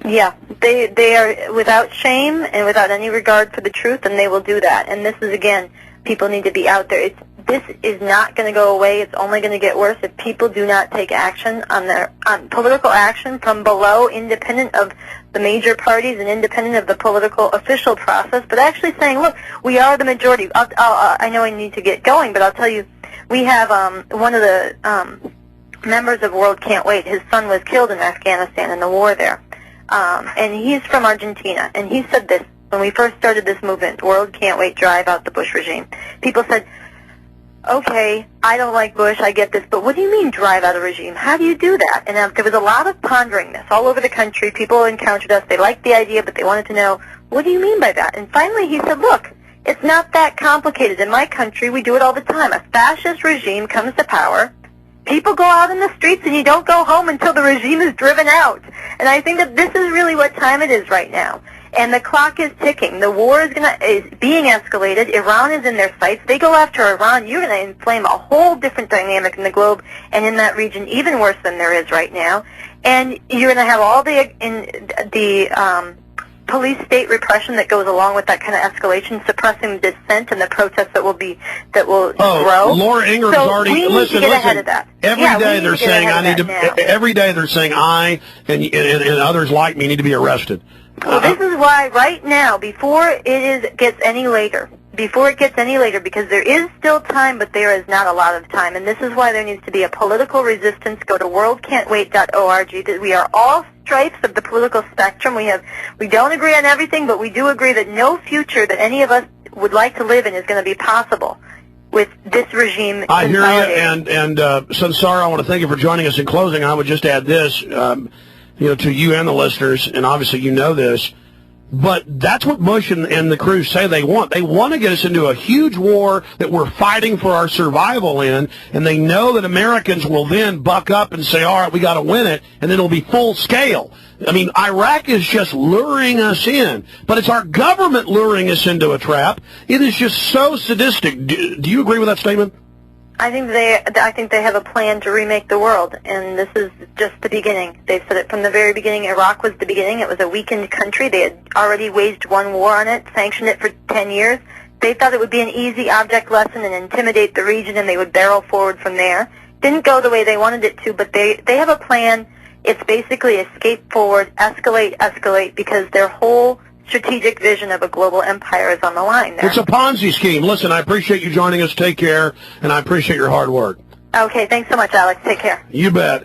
Yeah, they are without shame and without any regard for the truth, and they will do that. And this is, again, people need to be out there. This is not going to go away. It's only going to get worse if people do not take action on political action from below, independent of the major parties and independent of the political official process, but actually saying, look, we are the majority. I know I need to get going, but I'll tell you, we have one of the members of World Can't Wait. His son was killed in Afghanistan in the war there. And he's from Argentina, and he said this when we first started this movement, World Can't Wait, drive out the Bush regime. People said, okay, I don't like Bush, I get this, but what do you mean drive out a regime? How do you do that? And there was a lot of pondering this all over the country. People encountered us, they liked the idea, but they wanted to know, what do you mean by that? And finally he said, look, it's not that complicated. In my country, we do it all the time. A fascist regime comes to power. People go out in the streets, and you don't go home until the regime is driven out. And I think that this is really what time it is right now. And the clock is ticking. The war is being escalated. Iran is in their sights. They go after Iran. You're going to inflame a whole different dynamic in the globe and in that region, even worse than there is right now. And you're going to have all the police state repression that goes along with that kind of escalation, suppressing dissent and the protests that will grow. Laura Inger's already we need to get ahead of that. Every day they're saying every day they're saying I and others like me need to be arrested. Well, this is why right now, before it gets any later, because there is still time, but there is not a lot of time, and this is why there needs to be a political resistance. Go to worldcan'twait.org. That we are all stripes of the political spectrum. We don't agree on everything, but we do agree that no future that any of us would like to live in is going to be possible with this regime. I hear you, and Sunsara, I want to thank you for joining us. In closing, I would just add this, to you and the listeners, and obviously you know this, but that's what Bush and the crew say they want. They want to get us into a huge war that we're fighting for our survival in, and they know that Americans will then buck up and say, all right, we got to win it, and then it'll be full scale. I mean, Iraq is just luring us in, but it's our government luring us into a trap. It is just so sadistic. Do you agree with that statement? I think they have a plan to remake the world, and this is just the beginning. They've said it from the very beginning. Iraq was the beginning. It was a weakened country. They had already waged one war on it, sanctioned it for 10 years. They thought it would be an easy object lesson and intimidate the region, and they would barrel forward from there. Didn't go the way they wanted it to, but they have a plan. It's basically escape forward, escalate, because their whole strategic vision of a global empire is on the line there. It's a Ponzi scheme. Listen, I appreciate you joining us. Take care, and I appreciate your hard work. Okay, thanks so much, Alex. Take care. You bet.